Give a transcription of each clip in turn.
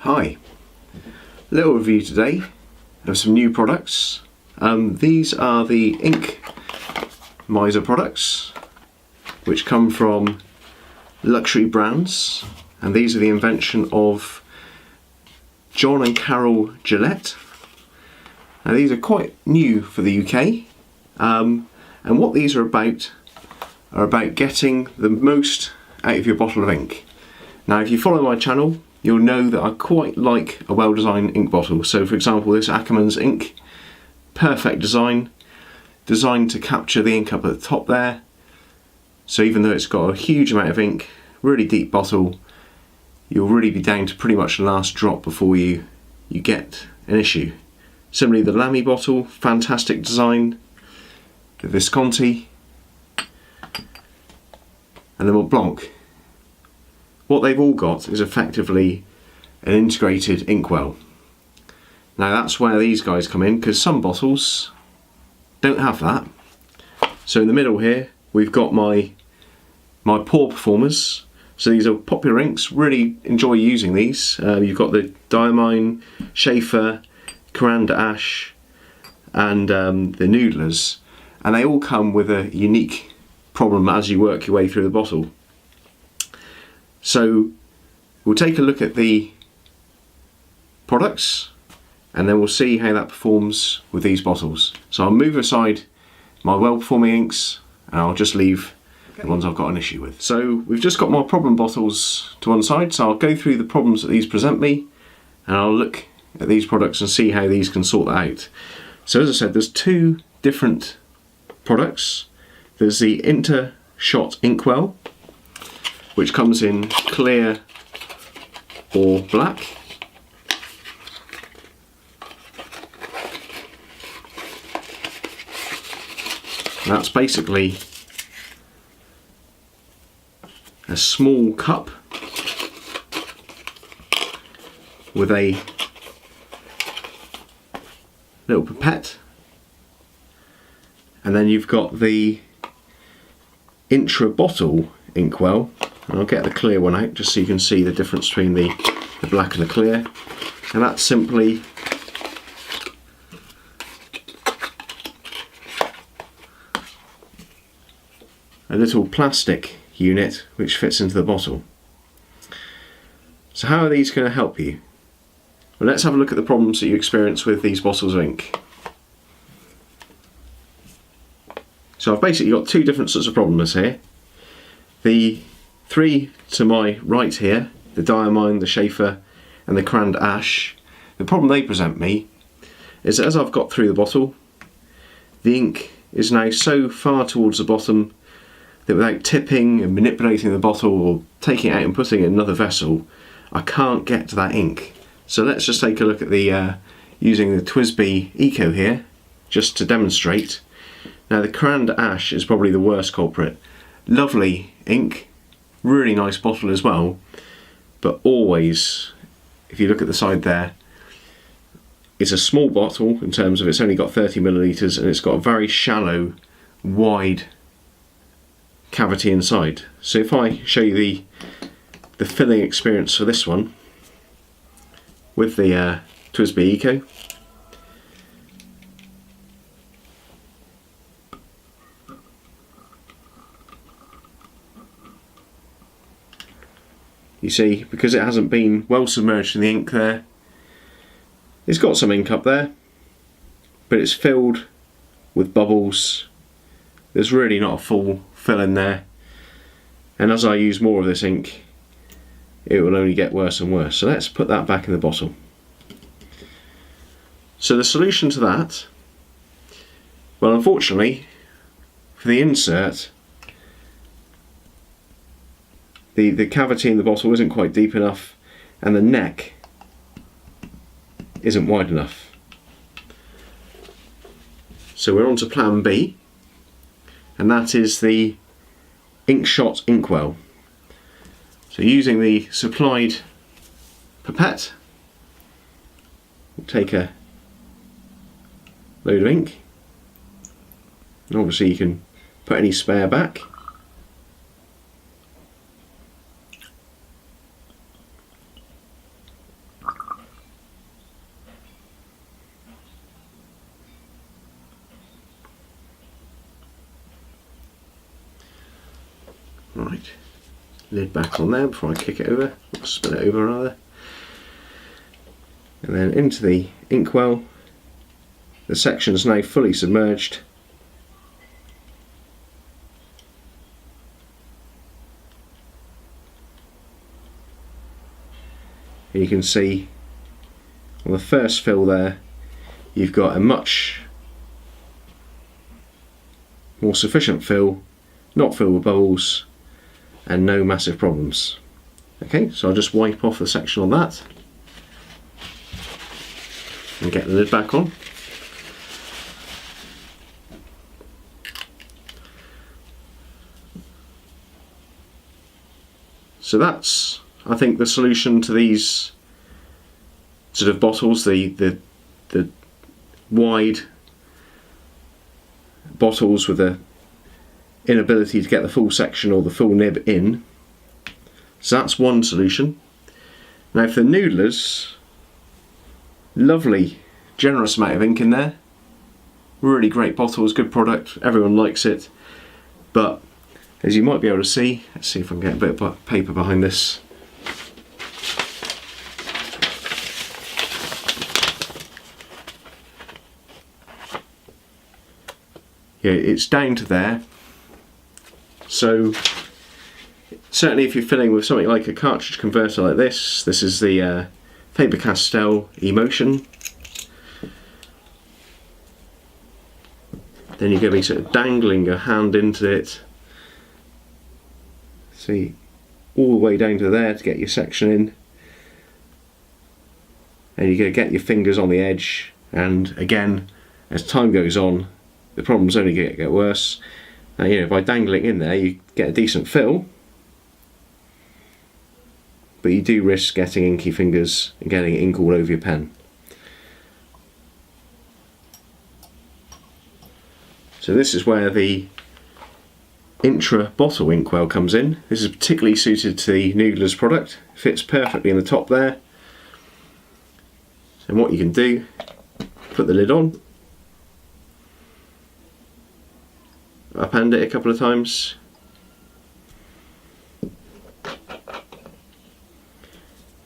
Hi, little review today of some new products. These are the MISER products, which come from luxury brands, and these are the invention of John and Carol Gillette. Now these are quite new for the UK, and what these are about getting the most out of your bottle of ink. Now if you follow my channel, you'll know that I quite like a well-designed ink bottle. So for example, this Ackerman's ink, perfect design, designed to capture the ink up at the top there. So even though it's got a huge amount of ink, really deep bottle, you'll really be down to pretty much the last drop before you get an issue. Similarly, the Lamy bottle, fantastic design, the Visconti, and the Mont Blanc. What they've all got is effectively an integrated Inkwell. Now that's where these guys come in, because some bottles don't have that. So in the middle here we've got my pour performers. So these are popular inks, really enjoy using these. You've got the Diamine, Schaefer, Caran d'Ache and the Noodlers, and they all come with a unique problem as you work your way through the bottle. So we'll take a look at the products and then we'll see how that performs with these bottles. So I'll move aside my well-performing inks and I'll just leave the ones I've got an issue with. So we've just got my problem bottles to one side, so I'll go through the problems that these present me and I'll look at these products and see how these can sort that out. So as I said, there's two different products. There's the Intra Inkwell, which comes in clear or black. That's basically a small cup with a little pipette, and then you've got the Intra bottle Inkwell. And I'll get the clear one out just so you can see the difference between the black and the clear. And that's simply a little plastic unit which fits into the bottle. So how are these going to help you? Well, let's have a look at the problems that you experience with these bottles of ink. So I've basically got two different sorts of problems here. The three to my right here, the Diamine, the Schaefer and the Caran d'Ache, the problem they present me is that as I've got through the bottle, the ink is now so far towards the bottom that without tipping and manipulating the bottle or taking it out and putting it in another vessel, I can't get to that ink. So let's just take a look at the using the TWSBI Eco here, just to demonstrate. Now the Caran d'Ache is probably the worst culprit. Lovely ink, really nice bottle as well, but always, if you look at the side there, it's a small bottle in terms of it's only got 30 millilitres and it's got a very shallow, wide cavity inside. So if I show you the filling experience for this one with the TWSBI Eco, you see, because it hasn't been well submerged in the ink there, it's got some ink up there, but it's filled with bubbles. There's really not a full fill in there, and as I use more of this ink, it will only get worse and worse. So let's put that back in the bottle. So the solution to that, well, unfortunately for the insert, the cavity in the bottle isn't quite deep enough and the neck isn't wide enough. So we're on to plan B, and that is the Inkshot Inkwell. So using the supplied pipette, we'll take a load of ink, and obviously you can put any spare back. Right, lid back on there before I kick it over, or spin it over rather. And then into the Inkwell. The section is now fully submerged. And you can see on the first fill there, you've got a much more sufficient fill, not filled with bubbles, and no massive problems. Okay, so I'll just wipe off the section on that and get the lid back on. So that's, I think, the solution to these sort of bottles, the wide bottles with the inability to get the full section or the full nib in. So that's one solution. Now for the noodlers, lovely generous amount of ink in there, really great bottles, good product, everyone likes it, but as you might be able to see, let's see if I can get a bit of paper behind this. Yeah, it's down to there. So certainly if you're filling with something like a cartridge converter like this, this is the Faber-Castell Emotion. Then you're going to be sort of dangling your hand into it. See, all the way down to there to get your section in. And you're going to get your fingers on the edge, and again, as time goes on, the problem's only going to get worse. Now, you know, by dangling in there, you get a decent fill, but you do risk getting inky fingers and getting ink all over your pen. So this is where the Intra bottle inkwell comes in. This is particularly suited to the Noodler's product. Fits perfectly in the top there. So what you can do, put the lid on, upend it a couple of times,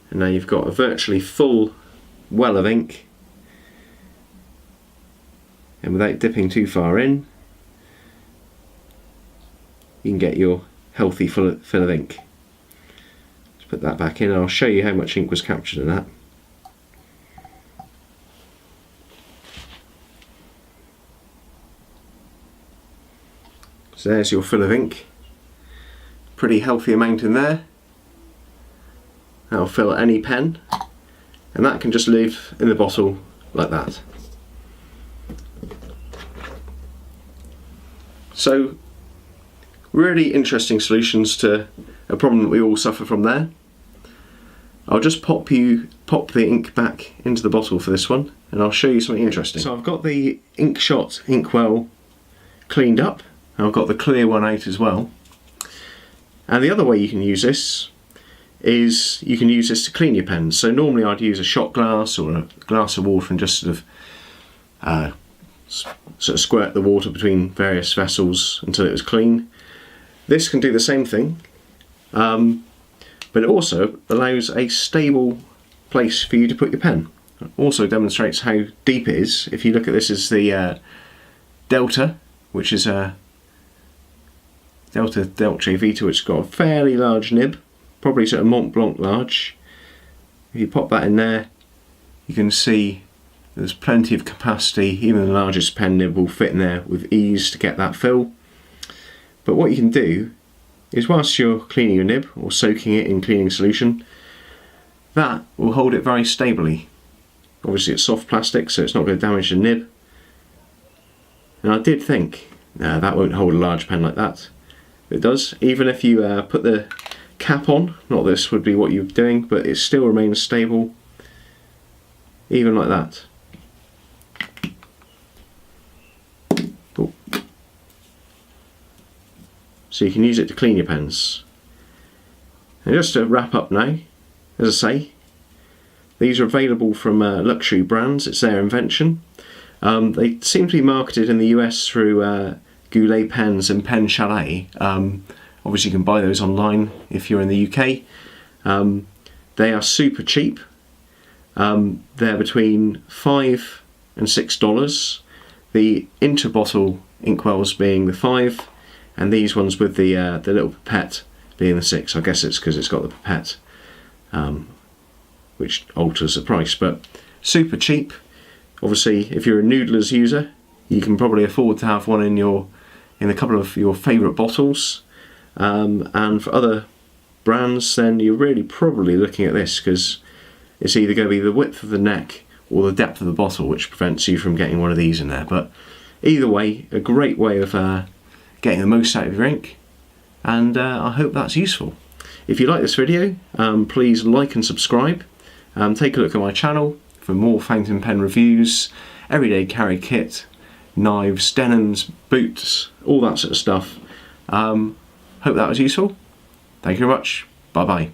and now you've got a virtually full well of ink, and without dipping too far in, you can get your healthy fill of ink. Let's put that back in and I'll show you how much ink was captured in that. So there's your fill of ink. Pretty healthy amount in there. That'll fill any pen, and that can just live in the bottle like that. So really interesting solutions to a problem that we all suffer from there. I'll just pop the ink back into the bottle for this one, and I'll show you something interesting. So I've got the Inkshot Inkwell cleaned up, and I've got the clear one out as well. And the other way you can use this is you can use this to clean your pens. So normally I'd use a shot glass or a glass of water and just sort of squirt the water between various vessels until it was clean. This can do the same thing, but it also allows a stable place for you to put your pen. It also demonstrates how deep it is. If you look at this as the Delta, which is a Delta Dolce Vita, which has got a fairly large nib, probably sort of Mont Blanc large. If you pop that in there, you can see there's plenty of capacity. Even the largest pen nib will fit in there with ease to get that fill. But what you can do is, whilst you're cleaning your nib or soaking it in cleaning solution, that will hold it very stably. Obviously it's soft plastic, so it's not going to damage the nib. And I did think, no, that won't hold a large pen like that. It does. Even if you put the cap on, not this would be what you're doing, but it still remains stable, even like that. Cool. So you can use it to clean your pens. And just to wrap up now, as I say, these are available from luxury brands. It's their invention. They seem to be marketed in the US through Goulet Pens and Pen Chalet. Obviously you can buy those online if you're in the UK. They are super cheap. They're between $5 and $6. The Intra bottle Inkwells being the $5, and these ones with the little pipette being the $6. I guess it's because it's got the pipette, which alters the price, but super cheap. Obviously, if you're a Noodlers user, you can probably afford to have one in a couple of your favourite bottles. And for other brands, then you're really probably looking at this, because it's either going to be the width of the neck or the depth of the bottle which prevents you from getting one of these in there. But either way, a great way of getting the most out of your ink, and I hope that's useful. If you like this video, please like and subscribe. Take a look at my channel for more fountain pen reviews, everyday carry kit, knives, denims, boots, all that sort of stuff. Hope that was useful. Thank you very much. Bye bye.